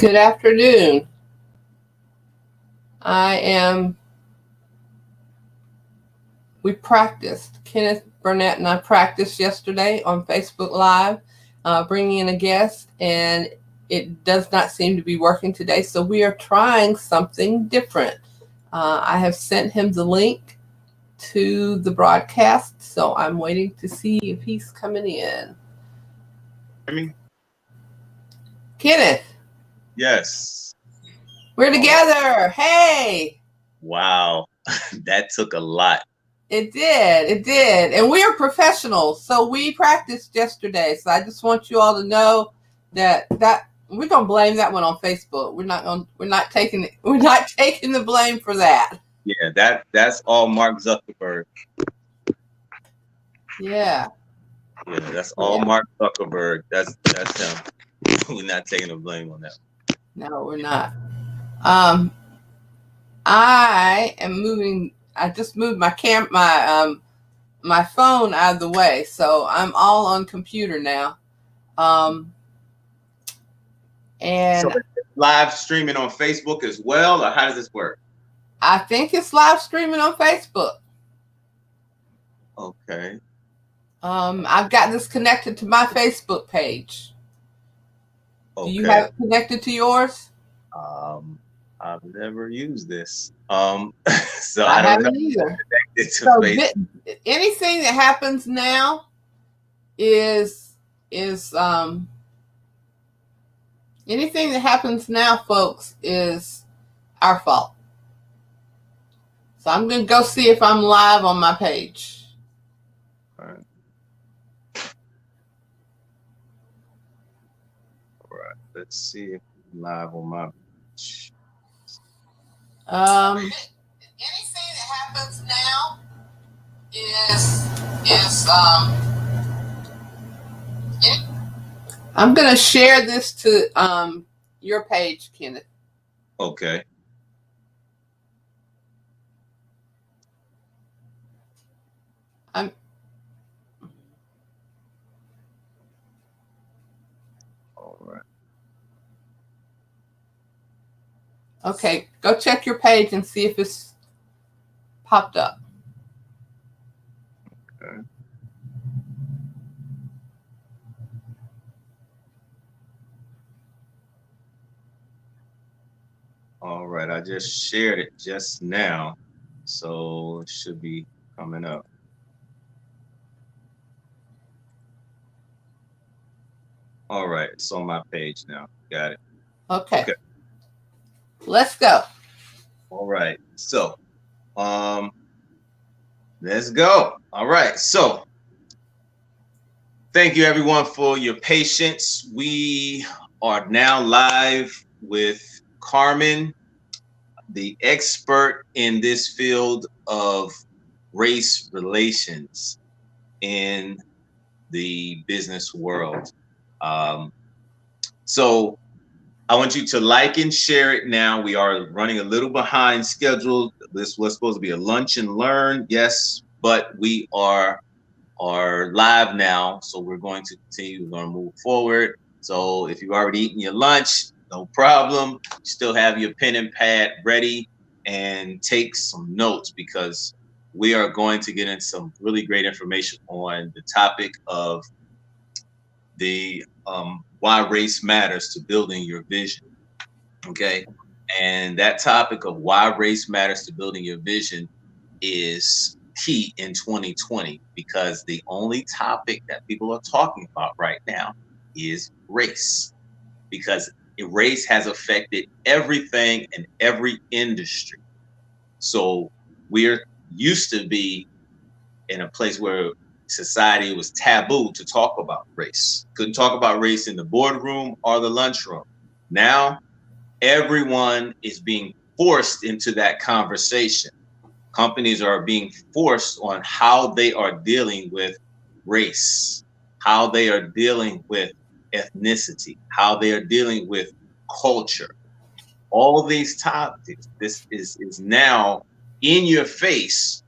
Good afternoon. I am, we practiced. Kenneth Burnett and I practiced yesterday on Facebook Live, bringing in a guest, and it does not seem to be working today. So we are trying something different. I have sent him the link to the broadcast, so I'm waiting to see if he's coming in. I mean, Kenneth, yes. we're together. Hey. Wow. That took a lot. It did. It did. And we are professionals. So we practiced yesterday. So I just want you all to know that we're going to blame that one on Facebook. We're not taking the blame for that. Yeah, that's all Mark Zuckerberg. Yeah. Yeah, that's all Mark Zuckerberg. That's him. We're not taking the blame on that. No, we're not. I am moving. I just moved my my phone out of the way, so I'm all on computer now. And so live streaming on Facebook as well, or how does this work? I think it's live streaming on Facebook. Okay. I've got this connected to my Facebook page. Okay. Do you have it connected to yours? I've never used this. So I don't know. haven't either. So anything that happens now is anything that happens now, folks, is our fault. So I'm going to go see if I'm live on my page. All right. Let's see if I'm live on my page. Anything that happens now is I'm going to share this to your page, Kenneth. Okay. All right. Okay, go check your page and see if it's popped up. Okay. All right, I just shared it just now, so it should be coming up. All right, it's on my page now. Got it. Okay. Let's go. All right, so let's go. All right, so thank you everyone for your patience. We are now live with Carmen, the expert in this field of race relations in the business world. So I want you to like and share it now. We are running a little behind schedule. This was supposed to be a lunch and learn, yes, but we are live now. So we're going to continue. We're going to move forward. So if you've already eaten your lunch, no problem. You still have your pen and pad ready and take some notes, because we are going to get into some really great information on the topic of the why race matters to building your vision. Okay. And that topic of why race matters to building your vision is key in 2020, because the only topic that people are talking about right now is race, because race has affected everything in every industry. So we're used to be in a place where society was taboo to talk about race. Couldn't talk about race in the boardroom or the lunchroom. Now everyone is being forced into that conversation. Companies are being forced on how they are dealing with race, how they are dealing with ethnicity, how they are dealing with culture. All of these topics, this is now in your face,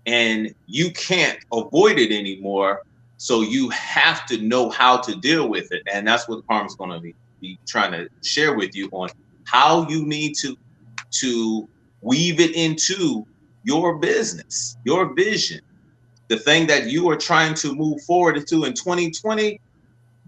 and you can't avoid it anymore. So you have to know how to deal with it. And that's what Carmen's going to be be trying to share with you on how you need to weave it into your business, your vision, the thing that you are trying to move forward into in 2020.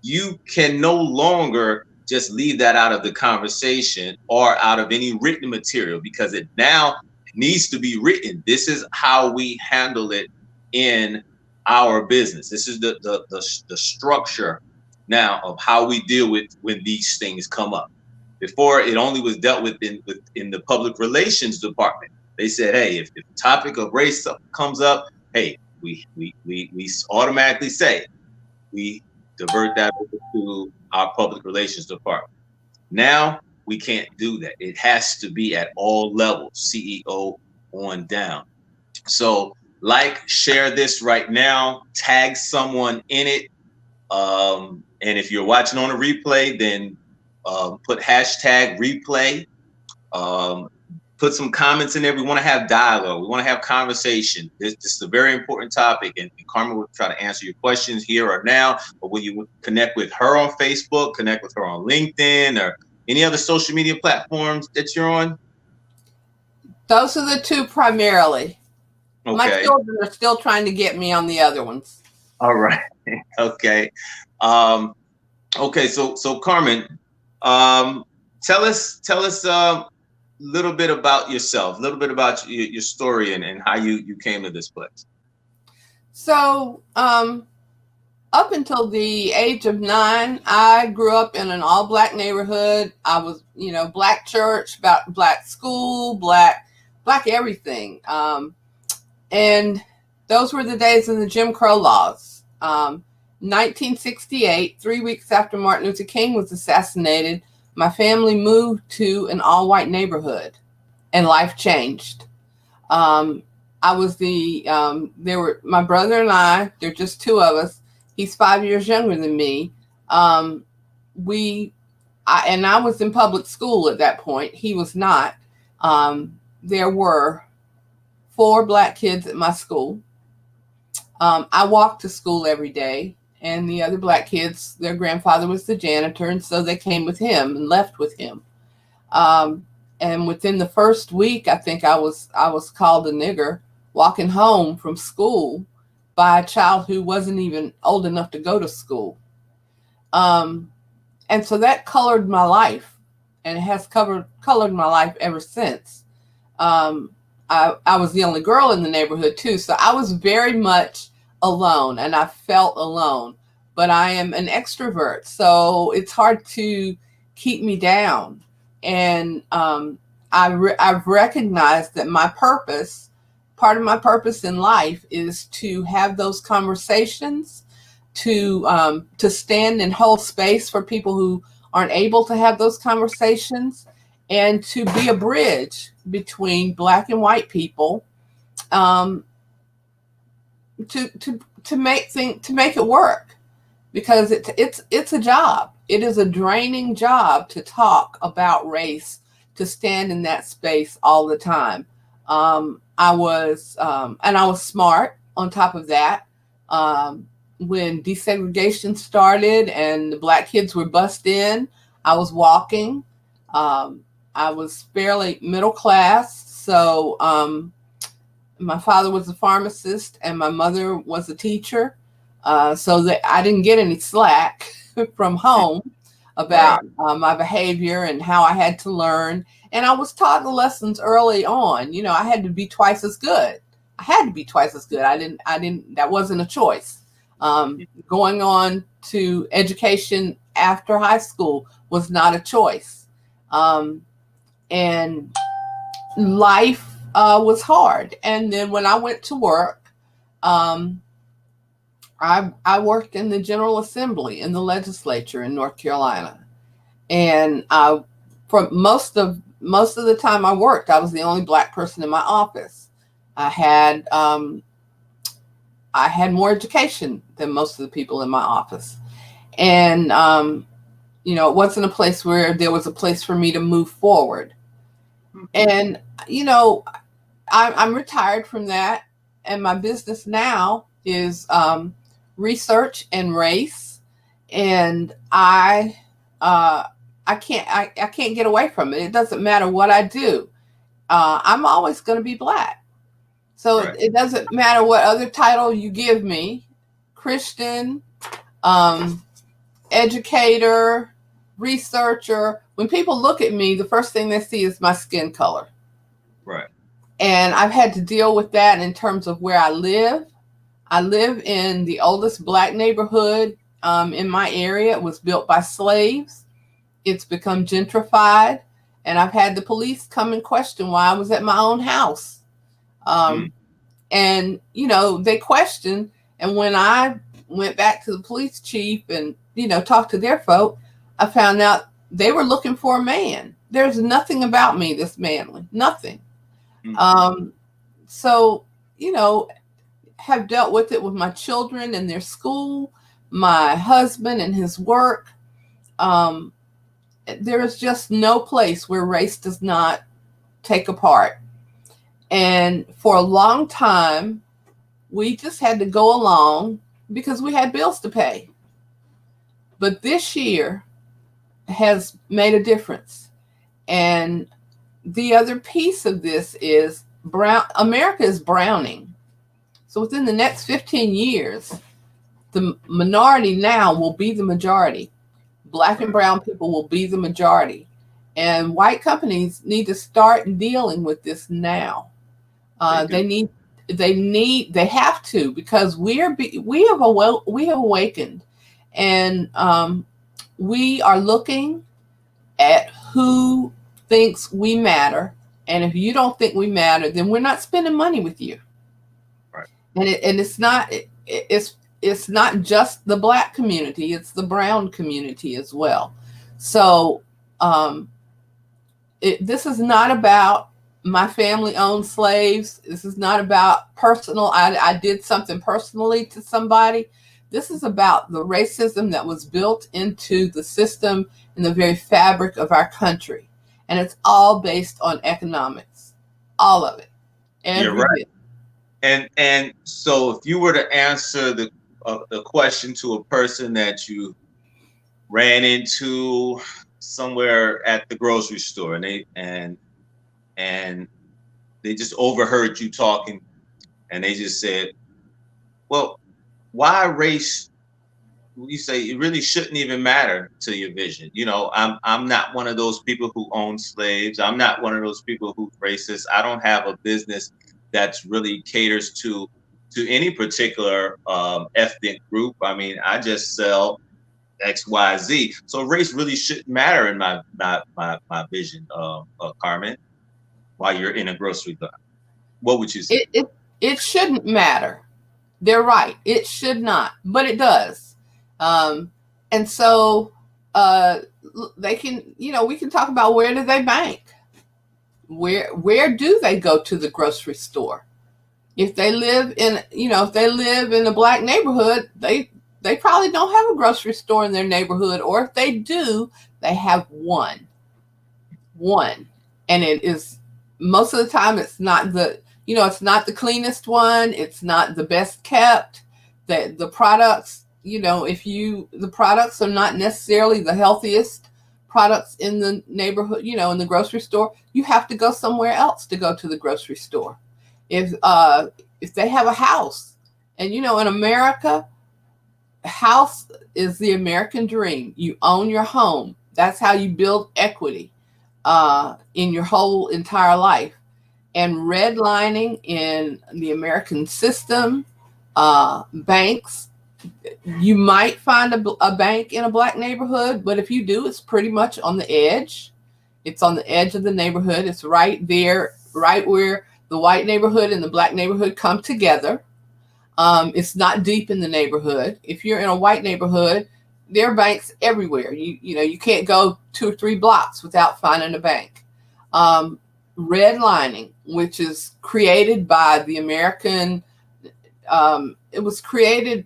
You can no longer just leave that out of the conversation or out of any written material, because it now needs to be written. This is how we handle it in our business. This is the structure now of how we deal with when these things come up. Before, it only was dealt with in the public relations department. They said, hey, if the topic of race comes up, hey, we automatically say, we divert that over to our public relations department. Now we can't do that. It has to be at all levels, CEO on down. So share this right now, tag someone in it. And if you're watching on a replay, then put hashtag replay. Put some comments in there. We want to have dialogue. We want to have conversation. This is a very important topic, and Carmen will try to answer your questions here or now. But when you connect with her on Facebook, connect with her on LinkedIn, or any other social media platforms that you're on? Those are the two primarily. Okay. My children are still trying to get me on the other ones. All right. Okay. Okay. So Carmen, tell us a little bit about yourself, a little bit about your story and how you came to this place. So, up until the age of 9, I grew up in an all-black neighborhood. I was, black church, black school, black everything. And those were the days of the Jim Crow laws. 1968, 3 weeks after Martin Luther King was assassinated, my family moved to an all-white neighborhood, and life changed. I was there were my brother and I, there are just two of us. He's 5 years younger than me. I was in public school at that point. He was not. There were 4 black kids at my school. I walked to school every day, and the other black kids, their grandfather was the janitor, and so they came with him and left with him. And within the first week, I think I was called a nigger walking home from school by a child who wasn't even old enough to go to school. And so that colored my life, and it has colored my life ever since. I was the only girl in the neighborhood too, so I was very much alone, and I felt alone. But I am an extrovert, so it's hard to keep me down. And I've recognized that part of my purpose in life is to have those conversations, to stand and hold space for people who aren't able to have those conversations, and to be a bridge between black and white people, to make it work, because it's a job. It is a draining job to talk about race, to stand in that space all the time. I was smart on top of that. When desegregation started and the black kids were bussed in, I was walking. I was fairly middle class. So my father was a pharmacist and my mother was a teacher. So that I didn't get any slack from home about my behavior and how I had to learn. And I was taught the lessons early on. I had to be twice as good. I didn't, that wasn't a choice. Going on to education after high school was not a choice. And life was hard. And then when I went to work, I worked in the General Assembly in the legislature in North Carolina. And for most of the time I worked, I was the only black person in my office. I had more education than most of the people in my office. And, it wasn't a place where there was a place for me to move forward. And, I'm retired from that. And my business now is research and race. And I I can't get away from it. It doesn't matter what I do. I'm always going to be Black. So Right. it doesn't matter what other title you give me, Christian, educator, researcher. When people look at me, the first thing they see is my skin color. Right. And I've had to deal with that in terms of where I live. I live in the oldest Black neighborhood in my area. It was built by slaves. It's become gentrified. And I've had the police come and question why I was at my own house. And, you know, they questioned. And when I went back to the police chief and, you know, talked to their folk, I found out they were looking for a man. There's nothing about me that's manly, nothing. So, you know, have dealt with it with my children and their school, my husband and his work. There is just no place where race does not take a part. And for a long time, we just had to go along because we had bills to pay. But this year has made a difference. And the other piece of this is America is browning. So within the next 15 years, the minority now will be the majority. Black and brown people will be the majority. And white companies need to start dealing with this now. They have to, because we have awakened, and we are looking at who thinks we matter. And if you don't think we matter, then we're not spending money with you. Right. And it's not just the Black community, it's the brown community as well. So this is not about my family owned slaves. This is not about personal. I did something personally to somebody. This is about the racism that was built into the system and the very fabric of our country. And it's all based on economics. All of it. You're right. And so if you were to answer the question to a person that you ran into somewhere at the grocery store, and they just overheard you talking, and they just said, well, why race? You say it really shouldn't even matter to your vision. You know, I'm not one of those people who own slaves. I'm not one of those people who's racist. I don't have a business that's really caters to any particular ethnic group. I mean, I just sell X, Y, Z. So race really shouldn't matter in my vision, Carmen. While you're in a grocery store, what would you say? It shouldn't matter. They're right. It should not, but it does. And so they can, you know, we can talk about where do they bank? Where do they go to the grocery store? If they live in a Black neighborhood, they probably don't have a grocery store in their neighborhood, or if they do, they have one. And it is, most of the time, it's not the cleanest one. It's not the best kept. The products, the products are not necessarily the healthiest products in the neighborhood, in the grocery store. You have to go somewhere else to go to the grocery store. If they have a house, and in America, house is the American dream. You own your home. That's how you build equity in your whole entire life. And redlining in the American system, banks, you might find a bank in a Black neighborhood, but if you do, it's pretty much on the edge. It's on the edge of the neighborhood. It's right there, right where the white neighborhood and the Black neighborhood come together. It's not deep in the neighborhood. If you're in a white neighborhood, there are banks everywhere. You can't go 2 or 3 blocks without finding a bank. Redlining, which is created by the American, it was created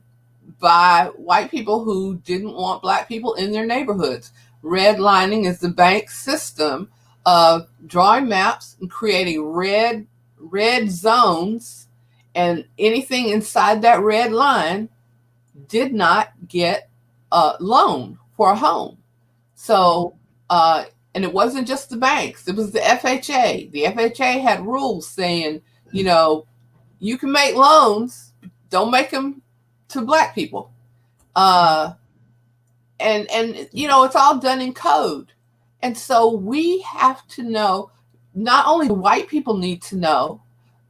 by white people who didn't want Black people in their neighborhoods. Redlining is the bank system of drawing maps and creating red zones, and anything inside that red line did not get a loan for a home. So And it wasn't just the banks, it was the FHA. The FHA had rules saying, you know, you can make loans, don't make them to black people. And you know, it's all done in code. And so we have to know, not only do white people need to know,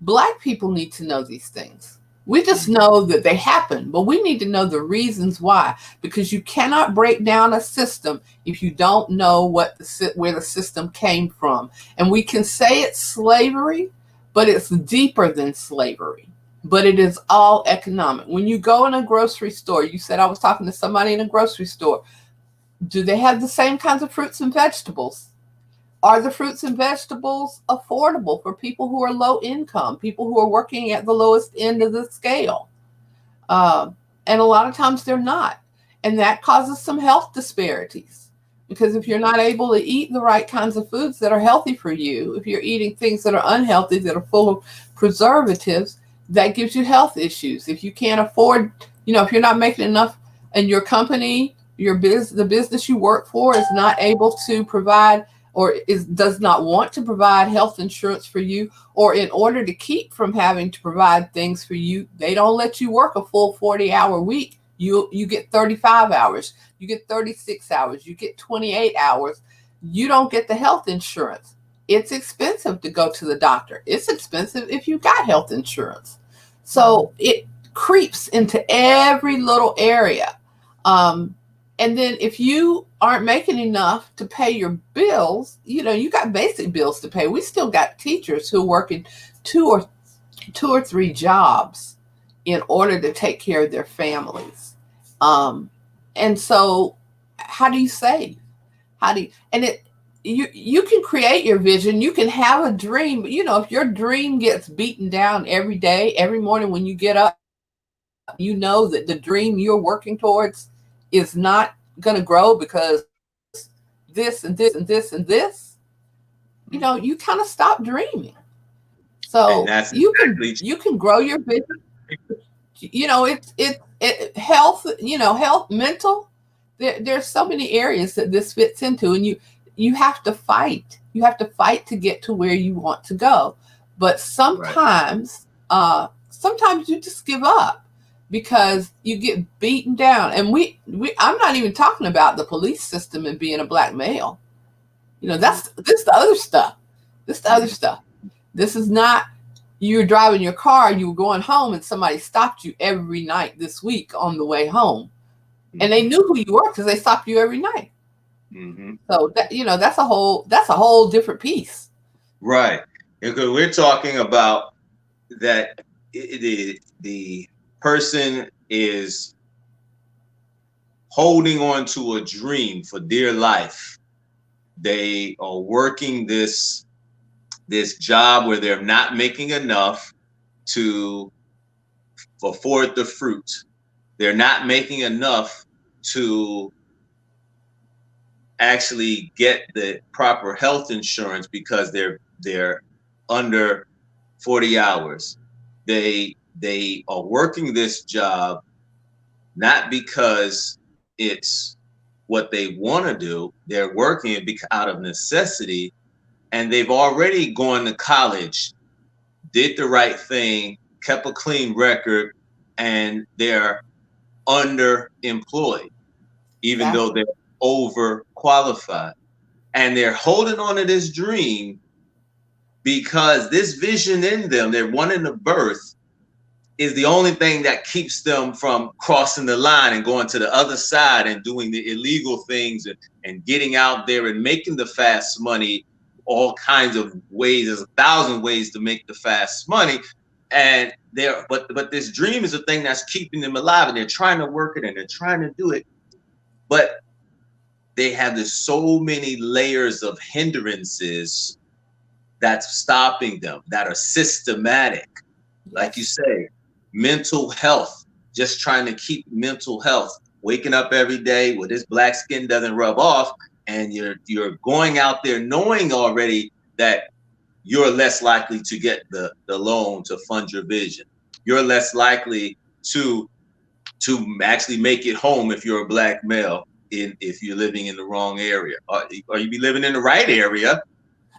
black people need to know these things. We just know that they happen, but we need to know the reasons why, because you cannot break down a system if you don't know where the system came from. And we can say it's slavery, but it's deeper than slavery. But it is all economic. When you go in a grocery store, you said I was talking to somebody in a grocery store. Do they have the same kinds of fruits and vegetables? Are the fruits and vegetables affordable for people who are low income, people who are working at the lowest end of the scale? And a lot of times they're not. And that causes some health disparities. Because if you're not able to eat the right kinds of foods that are healthy for you, if you're eating things that are unhealthy, that are full of preservatives, that gives you health issues. If you can't afford, you know, if you're not making enough and your company, the business you work for is not able to provide or does not want to provide health insurance for you, or in order to keep from having to provide things for you, they don't let you work a full 40-hour week. You get 35 hours, you get 36 hours, you get 28 hours. You don't get the health insurance. It's expensive to go to the doctor. It's expensive if you got health insurance. So it creeps into every little area. And then if you aren't making enough to pay your bills, you know, you got basic bills to pay. We still got teachers who work in two or three jobs in order to take care of their families. And so how do you save? You can create your vision. You can have a dream, but you know, if your dream gets beaten down every day, every morning when you get up, you know that the dream you're working towards is not going to grow because this and this and this and this, you know, you kind of stop dreaming. So you can grow your vision. You know, it health, you know, health, mental. There's so many areas that this fits into, and you have to fight. You have to fight to get to where you want to go. But sometimes, sometimes you just give up because you get beaten down. And I'm not even talking about the police system and being a black male. You know, this the other stuff. This the other stuff. This is not, you're driving your car, you were going home and somebody stopped you every night this week on the way home. And they knew who you were because they stopped you every night. Mm-hmm. So that, you know, that's a whole different piece. Right. Because we're talking about that the person is holding on to a dream for dear life. They are working this job where they're not making enough to afford the fruit. They're not making enough to actually get the proper health insurance because they're under 40 hours. They are working this job not because it's what they want to do. They're working it out of necessity, and they've already gone to college, did the right thing, kept a clean record, and they're underemployed, even though they're overqualified. And they're holding on to this dream because this vision in them, they're wanting to birth, is the only thing that keeps them from crossing the line and going to the other side and doing the illegal things and getting out there and making the fast money, all kinds of ways. There's 1,000 ways to make the fast money. And but this dream is a thing that's keeping them alive, and they're trying to work it and they're trying to do it. But they have so many layers of hindrances that's stopping them, that are systematic. Like you say, mental health, just trying to keep mental health, waking up every day where this black skin doesn't rub off, and you're going out there knowing already that you're less likely to get the loan to fund your vision. You're less likely to actually make it home if you're a black male. if you're living in the wrong area, or you be living in the right area,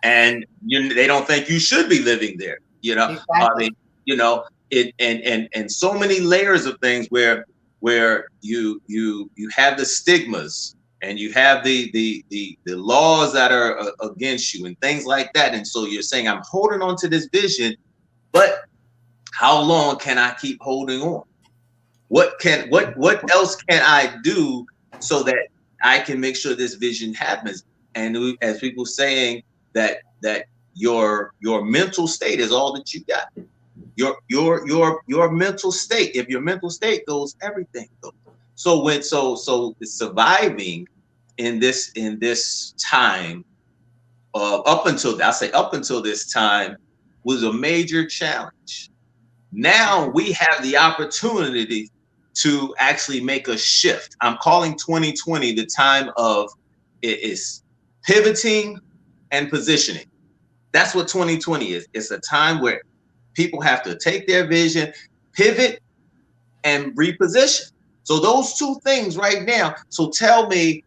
and they don't think you should be living there. I Exactly. mean, it and so many layers of things where you have the stigmas, and you have the laws that are against you and things like that. And so you're saying, I'm holding on to this vision, but how long can I keep holding on? What else can I do so that I can make sure this vision happens? And as people saying that your mental state is all that you got. Your mental state. If your mental state goes, everything goes. So surviving in this time up until this time was a major challenge. Now we have the opportunity to actually make a shift. I'm calling 2020 the time of it is pivoting and positioning. That's what 2020 is. It's a time where people have to take their vision, pivot, and reposition. So those two things right now. So tell me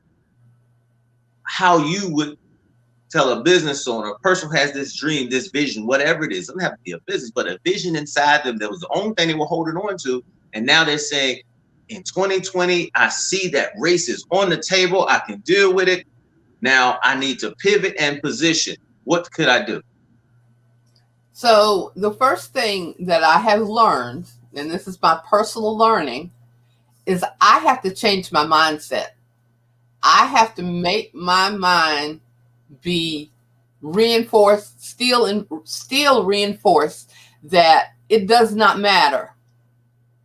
how you would tell a business owner, a person who has this dream, this vision, whatever it is. It doesn't have to be a business, but a vision inside them that was the only thing they were holding on to. And now they're saying, in 2020, I see that race is on the table. I can deal with it. Now I need to pivot and position. What could I do? So the first thing that I have learned, and this is my personal learning, is I have to change my mindset. I have to make my mind be reinforced, still reinforced that it does not matter.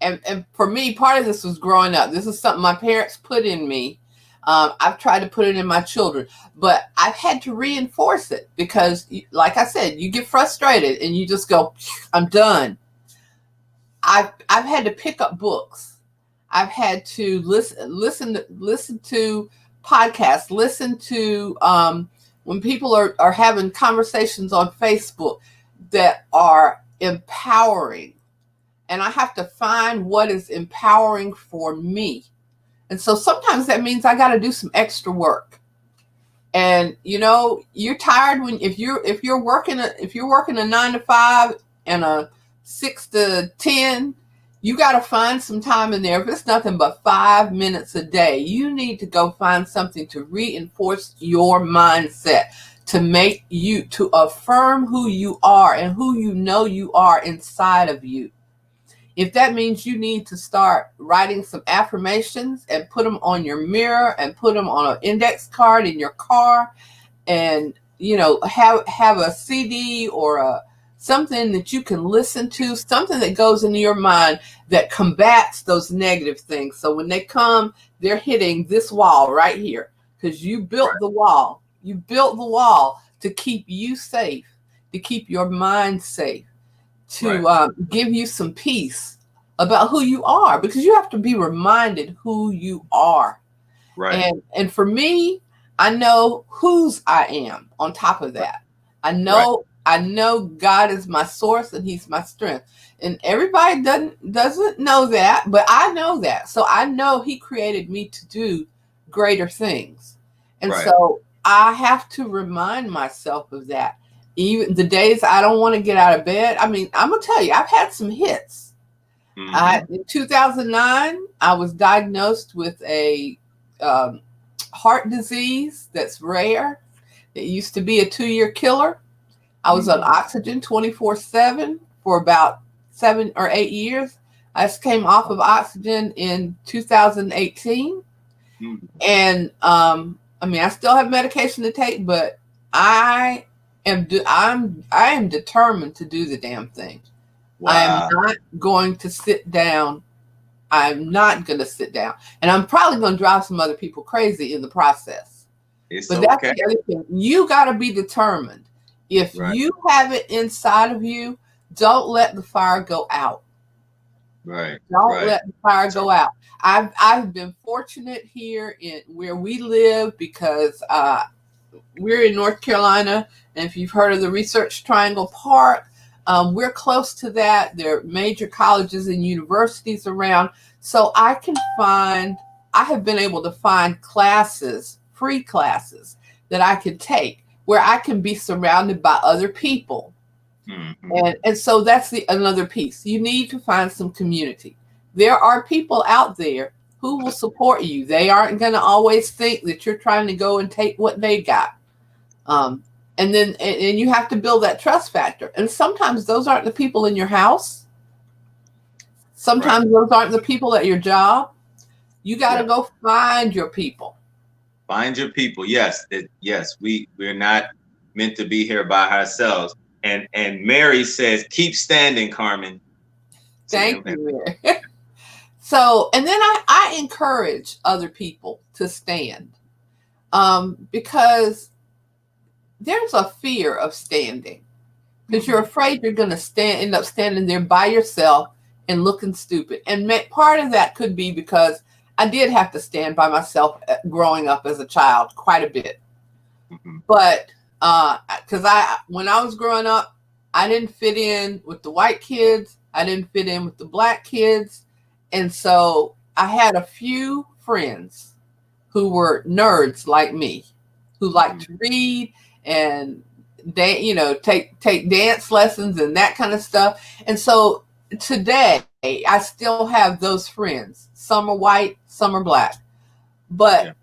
And for me, part of this was growing up. This is something my parents put in me. I've tried to put it in my children, but I've had to reinforce it because, like I said, you get frustrated and you just go, I'm done. I've had to pick up books. I've had to listen to podcasts, listen to when people are having conversations on Facebook that are empowering. And I have to find what is empowering for me. And so sometimes that means I got to do some extra work. And you're tired if you're working a 9 to 5 and a 6 to 10, you got to find some time in there. If it's nothing but 5 minutes a day, you need to go find something to reinforce your mindset, to affirm who you are and who you are inside of you. If that means you need to start writing some affirmations and put them on your mirror and put them on an index card in your car, and have a CD or something that you can listen to, something that goes into your mind that combats those negative things. So when they come, they're hitting this wall right here because you built the wall. You built the wall to keep you safe, to keep your mind safe, to give you some peace about who you are, because you have to be reminded who you are. Right. And for me, I know whose I am on top of that. I know God is my source and he's my strength. And everybody doesn't know that, but I know that. So I know he created me to do greater things. And so I have to remind myself of that. Even the days I don't want to get out of bed. I mean, I'm going to tell you, I've had some hits. Mm-hmm. In 2009, I was diagnosed with a heart disease that's rare. It used to be a 2-year killer. I was on oxygen 24/7 for about 7 or 8 years. I just came off of oxygen in 2018. Mm-hmm. And I still have medication to take, but I am determined to do the damn thing. Wow. I am not going to sit down. I'm not going to sit down. And I'm probably going to drive some other people crazy in the process. But that's the other thing. You got to be determined. If you have it inside of you, don't let the fire go out. Right. Don't let the fire go out. I've been fortunate here in where we live because we're in North Carolina. And if you've heard of the Research Triangle Park, we're close to that. There are major colleges and universities around. So I can find I have been able to find classes, free classes that I could take where I can be surrounded by other people. And so that's another piece. You need to find some community. There are people out there who will support you. They aren't going to always think that you're trying to go and take what they got. And then and you have to build that trust factor. And sometimes those aren't the people in your house. Sometimes those aren't the people at your job. You got to go find your people. Find your people. Yes. Yes. We're not meant to be here by ourselves. And Mary says, keep standing, Carmen. Thank you, Mary. So, and then I encourage other people to stand because there's a fear of standing because you're afraid you're going to end up standing there by yourself and looking stupid. And part of that could be because I did have to stand by myself growing up as a child quite a bit. But because when I was growing up, I didn't fit in with the white kids. I didn't fit in with the black kids. And so I had a few friends who were nerds like me, who liked to read and take dance lessons and that kind of stuff. And so today I still have those friends. Some are white, some are black. But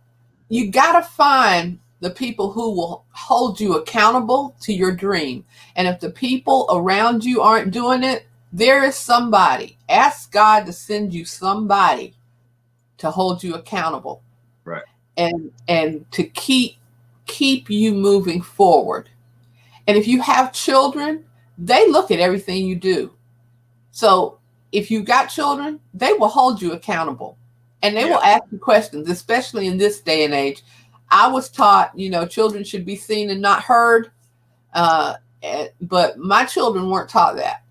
you got to find the people who will hold you accountable to your dream. And if the people around you aren't doing it, there is somebody. Ask God to send you somebody to hold you accountable. Right. And to keep you moving forward. And if you have children, they look at everything you do. So if you've got children, they will hold you accountable. And they will ask you questions, especially in this day and age. I was taught, children should be seen and not heard. But my children weren't taught that.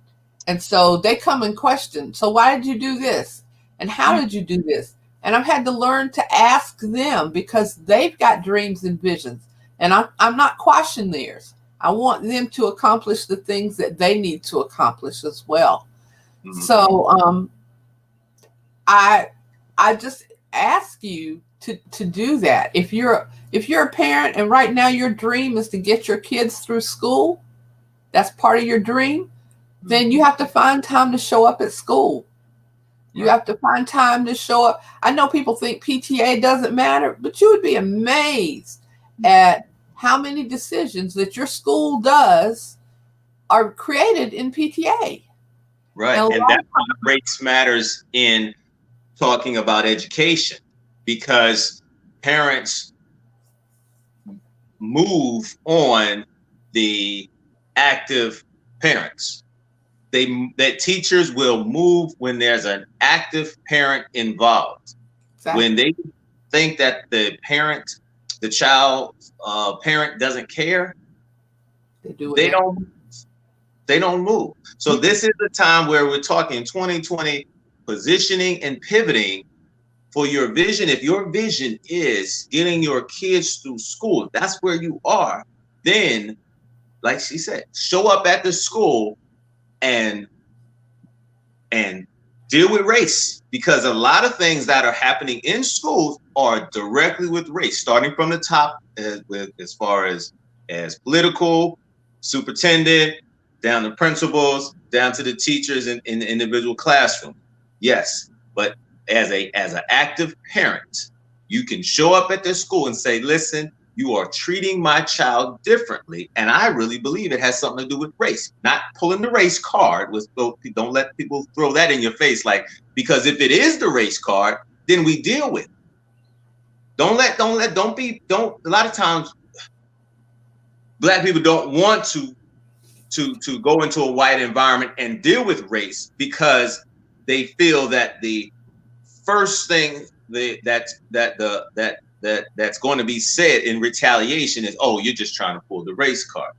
And so they come and question. So why did you do this? And how did you do this? And I've had to learn to ask them because they've got dreams and visions. And I'm not quashing theirs. I want them to accomplish the things that they need to accomplish as well. So I just ask you to do that. If you're a parent and right now your dream is to get your kids through school, that's part of your dream, then you have to find time to show up at school. You have to find time to show up. I know people think PTA doesn't matter, but you would be amazed at how many decisions that your school does are created in PTA. Right. And that's why race matters in talking about education, because parents move on the active parents. That teachers will move when there's an active parent involved. Exactly. When they think that the child parent doesn't care, they don't move. So this is the time where we're talking 2020 positioning and pivoting for your vision. If your vision is getting your kids through school, that's where you are, then, like she said, show up at the school and deal with race, because a lot of things that are happening in schools are directly with race, starting from the top as far as political, superintendent, down to principals, down to the teachers in the individual classroom. Yes, but as an active parent, you can show up at the school and say, listen, you are treating my child differently. And I really believe it has something to do with race, not pulling the race card. Don't let people throw that in your face. Because if it is the race card, then we deal with it. A lot of times Black people don't want to go into a white environment and deal with race because they feel that the first thing that's going to be said in retaliation is, oh, you're just trying to pull the race card.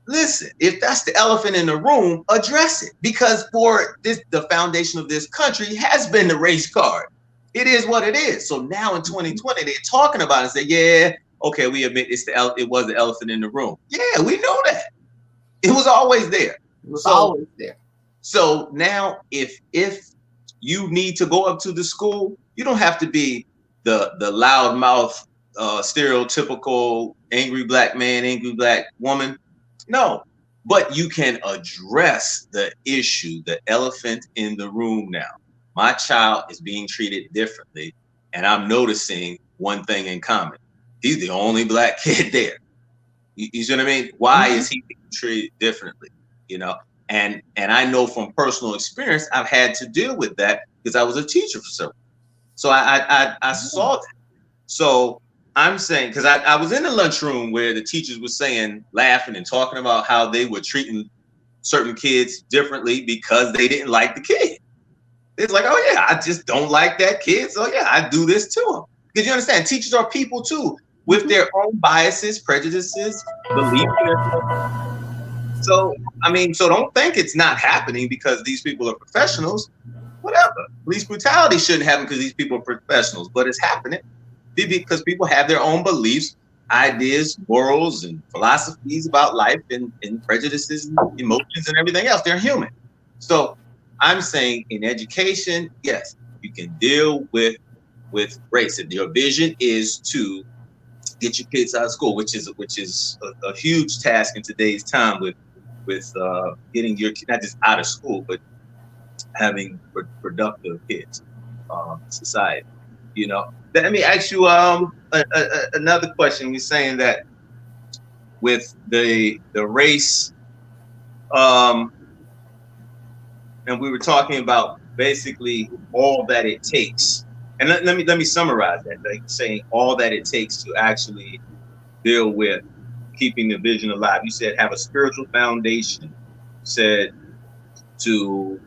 Listen, if that's the elephant in the room, address it, because the foundation of this country has been the race card. It is what it is. So now in 2020, they're talking about it and say, yeah, okay, we admit it was the elephant in the room. Yeah, we know that. It was always there. Always there. So now if you need to go up to the school, you don't have to be the loudmouth, stereotypical angry black man, angry black woman. No, but you can address the issue, the elephant in the room now. My child is being treated differently, and I'm noticing one thing in common. He's the only black kid there. You see what I mean? Why is he being treated differently? You know, and I know from personal experience, I've had to deal with that because I was a teacher for several. So I saw that. So I'm saying, because I was in the lunchroom where the teachers were saying, laughing and talking about how they were treating certain kids differently because they didn't like the kid. It's like, oh yeah, I just don't like that kid. So yeah, I do this to him. Because you understand, teachers are people too, with their own biases, prejudices, beliefs. So, I mean, so don't think it's not happening because these people are professionals. Whatever. Police brutality shouldn't happen because these people are professionals, but it's happening because people have their own beliefs, ideas, morals, and philosophies about life and prejudices and emotions and everything else. They're human. So I'm saying in education, yes, you can deal with race. If your vision is to get your kids out of school, which is a huge task in today's time with getting your kids not just out of school, but having productive kids, society. You know, let me ask you another question. You're saying that with the race, and we were talking about basically all that it takes. And let me summarize that. Like saying all that it takes to actually deal with keeping the vision alive. You said have a spiritual foundation. You said to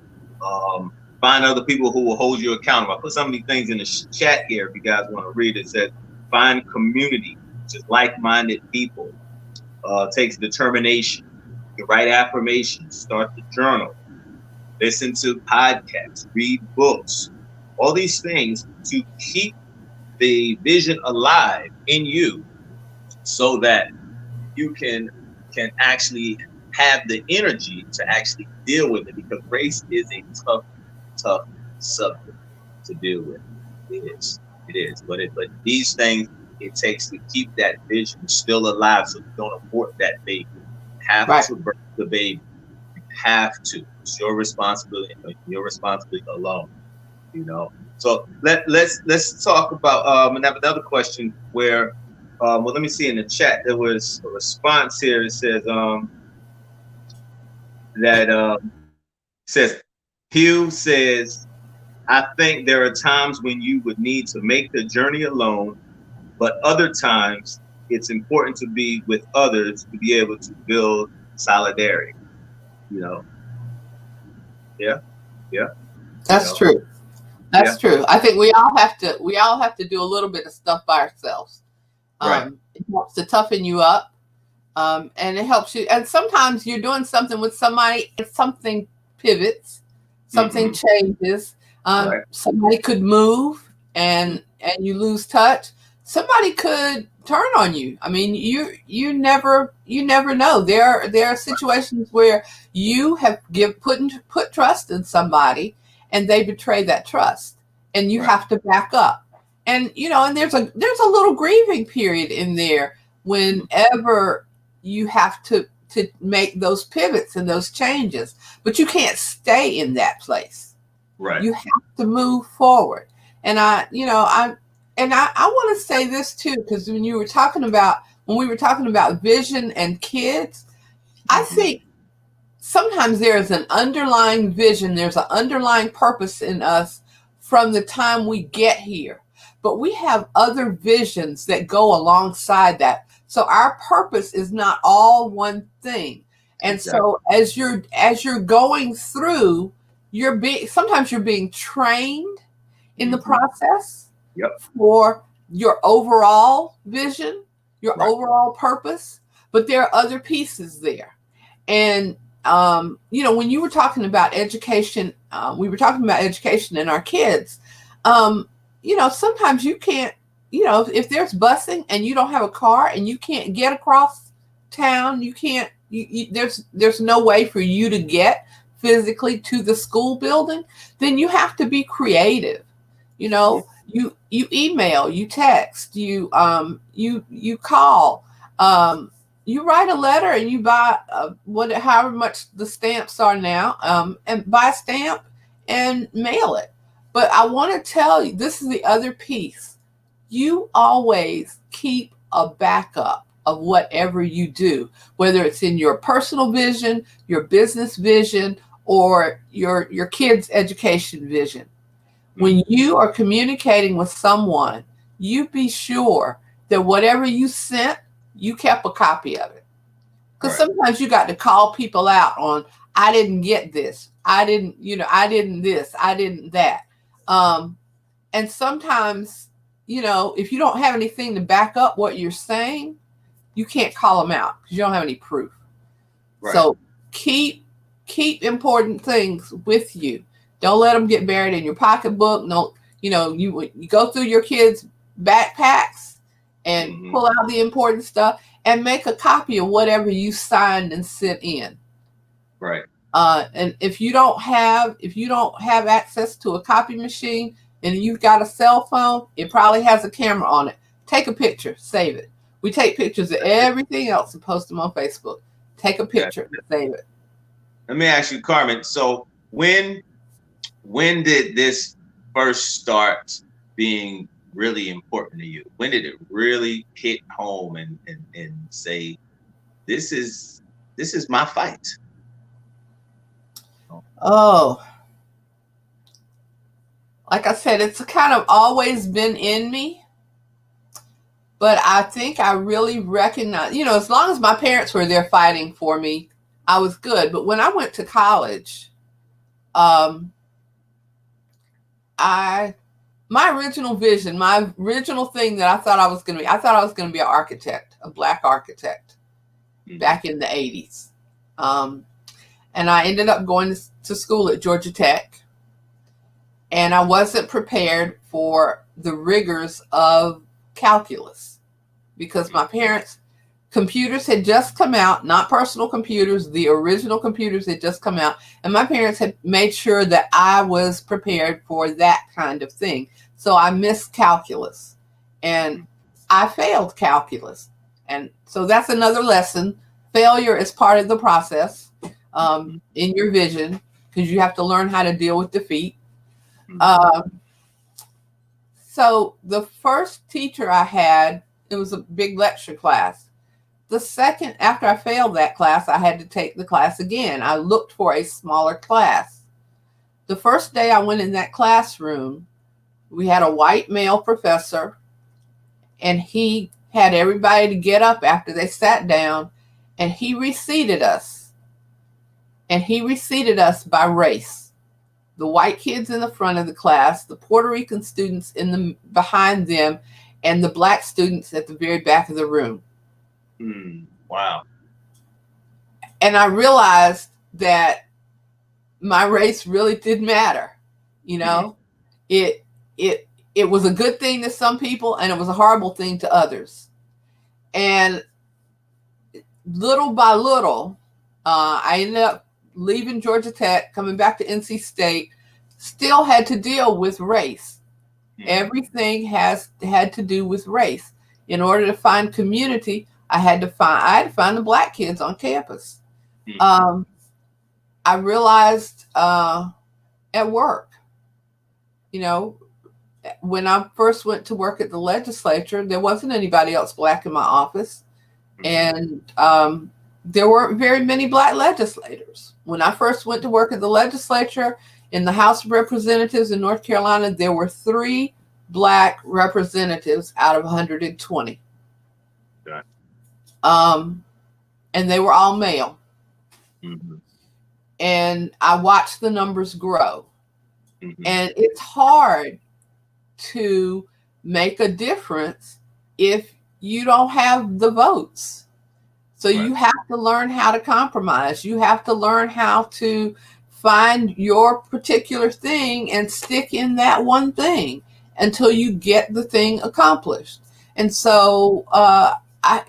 find other people who will hold you accountable. I put some of these things in the chat here if you guys want to read it. It says find community, just like-minded people. Takes determination. You write affirmations, start the journal, listen to podcasts, read books, all these things to keep the vision alive in you so that you can actually have the energy to actually deal with it, because race is a tough subject to deal with. It is. But these things it takes to keep that vision still alive so you don't abort that baby. You have to birth the baby. You have to. It's your responsibility, your responsibility alone. You know. So let's talk about and have another question where well, let me see in the chat. There was a response here. It says says Hugh says, I think there are times when you would need to make the journey alone, but other times it's important to be with others to be able to build solidarity. You know. Yeah. That's true. That's true. I think we all have to do a little bit of stuff by ourselves. It helps to toughen you up. And it helps you. And sometimes you're doing something with somebody and something pivots, something changes. Somebody could move and you lose touch. Somebody could turn on you. I mean, you never know. There are situations where you have put trust in somebody and they betray that trust, and you have to back up. And and there's a little grieving period in there whenever you have to make those pivots and those changes, but you can't stay in that place. Right. You have to move forward. And I want to say this too, because when we were talking about vision and kids, I think sometimes there is an underlying vision, there's an underlying purpose in us from the time we get here. But we have other visions that go alongside that. So our purpose is not all one thing. And so as you're going through, sometimes you're being trained in the process for your overall vision, your overall purpose, but there are other pieces there. And when you were talking about education, we were talking about education and our kids. Sometimes you can't, if there's busing and you don't have a car and you can't get across town, you can't, there's no way for you to get physically to the school building, then you have to be creative. You know, you email, you text, you call, you write a letter, and you buy however much the stamps are now, and buy a stamp and mail it. But I want to tell you, this is the other piece. You always keep a backup of whatever you do, whether it's in your personal vision, your business vision, or your kids' education vision. When you are communicating with someone, you be sure that whatever you sent, you kept a copy of it. Because sometimes you got to call people out on, I didn't get this. I didn't this. I didn't that. And sometimes, if you don't have anything to back up what you're saying, you can't call them out because you don't have any proof. Right. So keep important things with you. Don't let them get buried in your pocketbook. No, you go through your kids' backpacks and pull out the important stuff and make a copy of whatever you signed and sent in. Right. And if you don't have access to a copy machine and you've got a cell phone, it probably has a camera on it. Take a picture, save it. We take pictures of everything else and post them on Facebook. Take a picture and save it. Let me ask you, Carmen. So when did this first start being really important to you? When did it really hit home and say, this is my fight? Oh, like I said, it's kind of always been in me, but I think I really recognize, as long as my parents were there fighting for me, I was good. But when I went to college, my original vision, my original thing that I thought I was going to be an architect, a Black architect, back in the 80s. And I ended up going to school at Georgia Tech, and I wasn't prepared for the rigors of calculus because my parents' computers had just come out, not personal computers, the original computers had just come out, and my parents had made sure that I was prepared for that kind of thing. So I missed calculus, and I failed calculus. And so that's another lesson. Failure is part of the process in your vision, because you have to learn how to deal with defeat. So the first teacher I had, it was a big lecture class. The second, after I failed that class, I had to take the class again. I looked for a smaller class. The first day I went in that classroom, we had a white male professor, and he had everybody to get up after they sat down, and he reseated us. And he reseated us by race. The white kids in the front of the class, the Puerto Rican students behind them, and the Black students at the very back of the room. Wow. And I realized that my race really did matter. It was a good thing to some people, and it was a horrible thing to others. And little by little, I ended up leaving Georgia Tech, coming back to NC State, still had to deal with race. Everything had to do with race. In order to find community, I had to find the Black kids on campus. I realized at work, when I first went to work at the legislature, there wasn't anybody else Black in my office. And there weren't very many Black legislators. When I first went to work at the legislature in the House of Representatives in North Carolina, there were 3 Black representatives out of 120. Okay. And they were all male. And I watched the numbers grow. And it's hard to make a difference if you don't have the votes. So you have to learn how to compromise. You have to learn how to find your particular thing and stick in that one thing until you get the thing accomplished. And so I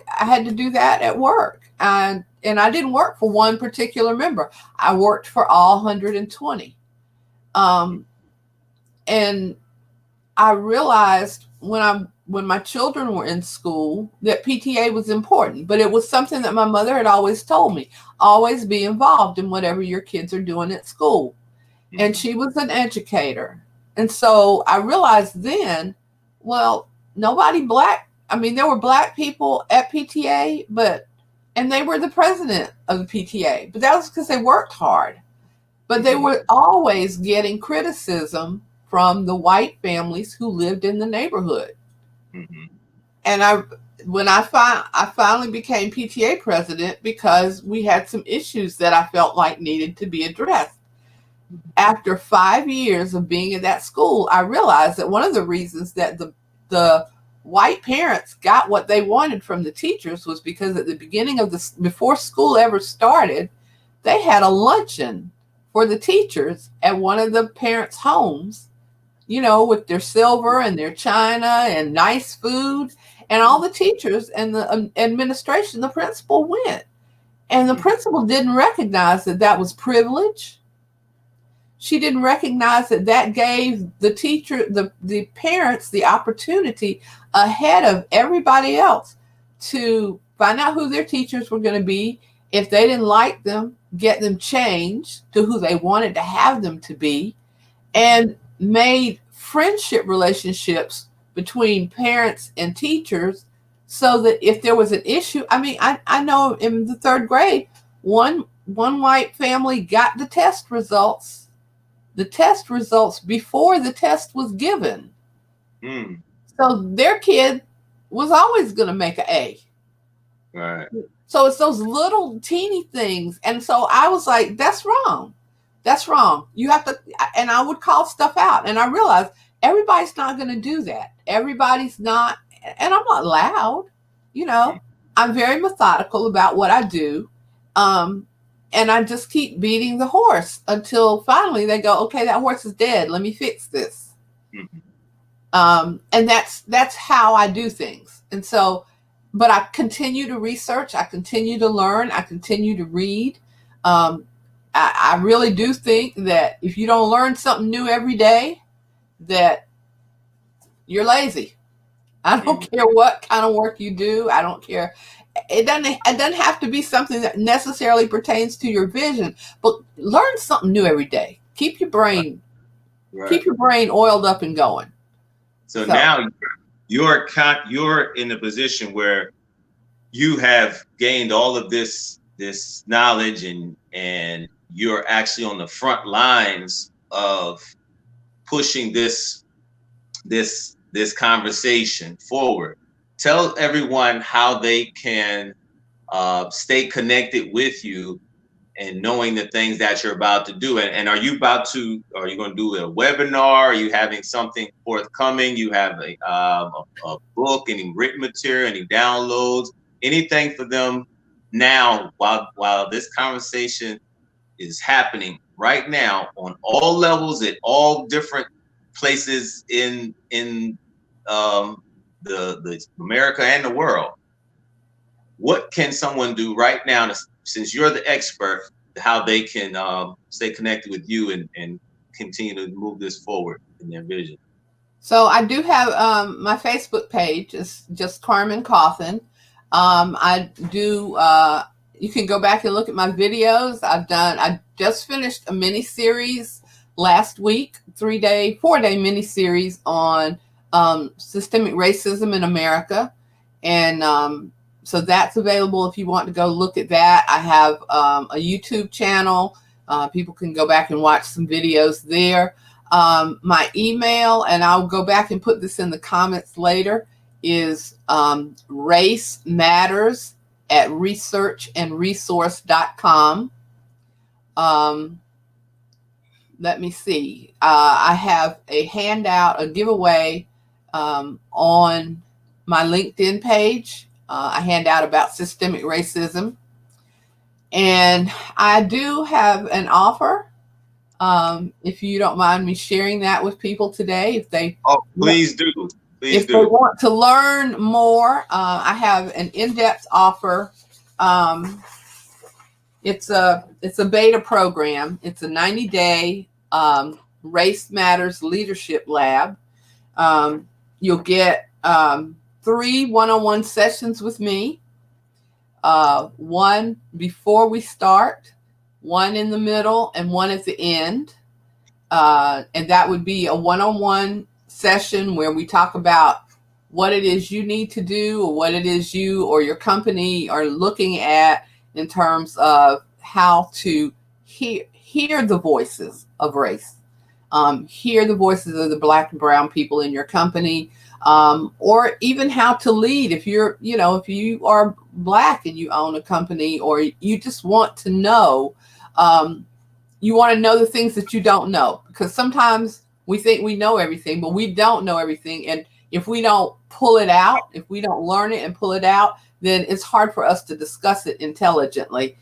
had to do that at work. and I didn't work for one particular member. I worked for all 120. And I realized when my children were in school that PTA was important, but it was something that my mother had always told me, always be involved in whatever your kids are doing at school. Mm-hmm. And she was an educator. And so I realized then, well, nobody black, I mean, there were black people at PTA, and they were the president of the PTA, but that was because they worked hard. But they were always getting criticism from the white families who lived in the neighborhood. Mm-hmm. And I finally became PTA president because we had some issues that I felt like needed to be addressed. After 5 years of being in that school, I realized that one of the reasons that the white parents got what they wanted from the teachers was because at the beginning of before school ever started, they had a luncheon for the teachers at one of the parents' homes, with their silver and their china and nice food, and all the teachers and the administration, the principal went. And the principal didn't recognize that was privilege. She didn't recognize that gave the teacher, the parents, the opportunity ahead of everybody else to find out who their teachers were going to be. If they didn't like them, get them changed to who they wanted to have them to be, and made friendship relationships between parents and teachers so that if there was an issue, I know in the third grade, one white family got the test results before the test was given. Mm. So their kid was always going to make an A. Right. So it's those little teeny things. And so I was like, that's wrong. That's wrong. You have to, and I would call stuff out. And I realized everybody's not going to do that. Everybody's not, and I'm not loud, I'm very methodical about what I do. And I just keep beating the horse until finally they go, okay, that horse is dead. Let me fix this. Mm-hmm. And that's how I do things. And so, but I continue to research. I continue to learn. I continue to read. I really do think that if you don't learn something new every day, that you're lazy. I don't care what kind of work you do. I don't care. It doesn't have to be something that necessarily pertains to your vision, but learn something new every day. Keep your brain oiled up and going. So now you're in a position where you have gained all of this knowledge and you're actually on the front lines of pushing this conversation forward. Tell everyone how they can stay connected with you and knowing the things that you're about to do. And are you going to do a webinar? Are you having something forthcoming? You have a book, any written material, any downloads, anything for them now while this conversation is happening right now on all levels at all different places in the America and the world? What can someone do right now, since you're the expert, how they can stay connected with you and continue to move this forward in their vision? So I do have my Facebook page. It's just Carmen Cawthon. I do. You can go back and look at my videos. I just finished a mini series last week, 4-day mini series on systemic racism in America. And so that's available if you want to go look at that. I have a YouTube channel. People can go back and watch some videos there. My email, and I'll go back and put this in the comments later, is racematters@researchandresource.com. Let me see. I have a handout, a giveaway on my LinkedIn page. I hand out about systemic racism. And I do have an offer. If you don't mind me sharing that with people today, please do. If they want to learn more, I have an in-depth offer it's a beta program. It's a 90-day Race Matters Leadership Lab. You'll get 3 one-on-one sessions with me, one before we start, one in the middle, and one at the end. And that would be a one-on-one session where we talk about what it is you need to do, or what it is you or your company are looking at in terms of how to hear the voices of race, hear the voices of the Black and brown people in your company, or even how to lead if if you are Black and you own a company, or you just want to know, you want to know the things that you don't know, because sometimes we think we know everything, but we don't know everything. And if we don't pull it out, if we don't learn it and pull it out, then it's hard for us to discuss it intelligently.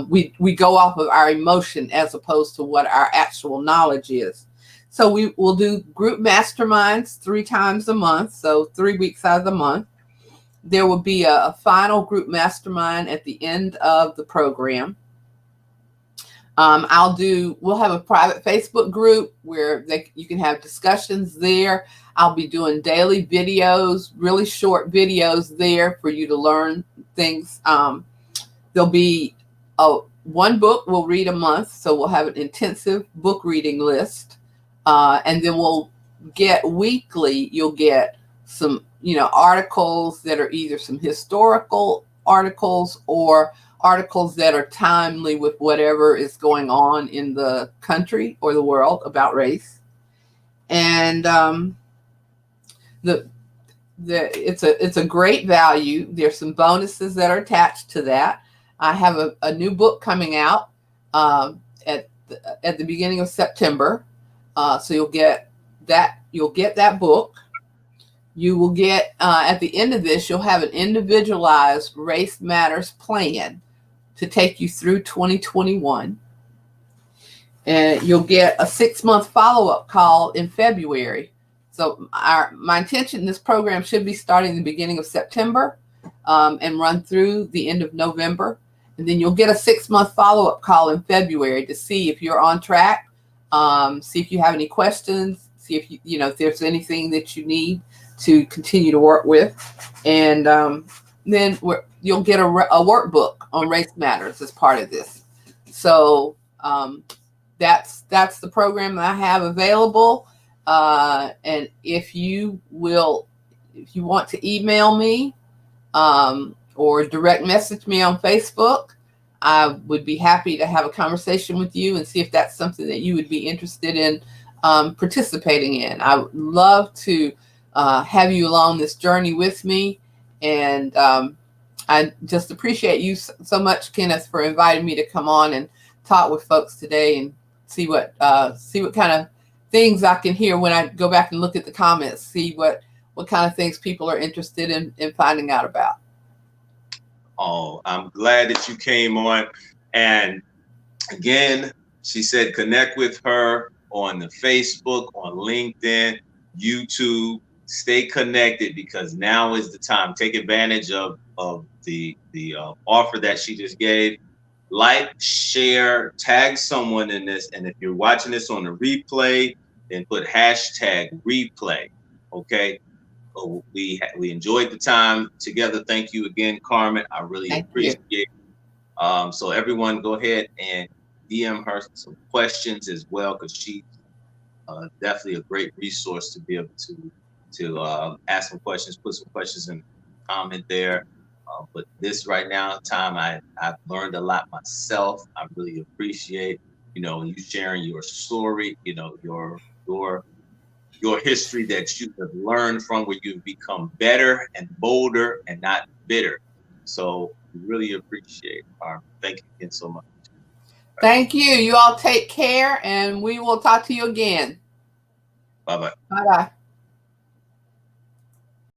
We go off of our emotion as opposed to what our actual knowledge is. So we will do group masterminds 3 times a month, so 3 weeks out of the month. There will be a final group mastermind at the end of the program. We'll have a private Facebook group where you can have discussions there. I'll be doing daily videos, really short videos there for you to learn things. There'll be one book we'll read a month, so we'll have an intensive book reading list. And then we'll get weekly, you'll get some, articles that are either some historical articles or articles that are timely with whatever is going on in the country or the world about race. And it's a great value. There's some bonuses that are attached to that. I have a new book coming out at the beginning of September. So you'll get that book. You will get, at the end of this, you'll have an individualized Race Matters plan to take you through 2021. And you'll get a 6-month follow-up call in February. So my intention, this program should be starting the beginning of September and run through the end of November. And then you'll get a 6-month follow-up call in February to see if you're on track, see if you have any questions, see if if there's anything that you need to continue to work with. And then you'll get a workbook on Race Matters as part of this. So that's the program that I have available. And if you want to email me or direct message me on Facebook, I would be happy to have a conversation with you and see if that's something that you would be interested in participating in. I would love to have you along this journey with me. And I just appreciate you so much, Kenneth, for inviting me to come on and talk with folks today and see what kind of things I can hear when I go back and look at the comments, see what kind of things people are interested in finding out about. Oh, I'm glad that you came on. And again, she said connect with her on the Facebook, on LinkedIn, YouTube. Stay connected, because now is the time. Take advantage of the offer that she just gave. Like, share, tag someone in this. And if you're watching this on the replay, then put #replay. Okay. So we enjoyed the time together. Thank you again, Carmen. I really appreciate it. So everyone, go ahead and DM her some questions as well, because she's definitely a great resource to be able to ask some questions, put some questions in the comment there. But this right now time, I've learned a lot myself. I really appreciate, you sharing your story, your history that you have learned from, where you've become better and bolder and not bitter. So we really appreciate it. Thank you again so much. Thank you. You all take care, and we will talk to you again. Bye-bye. Bye-bye.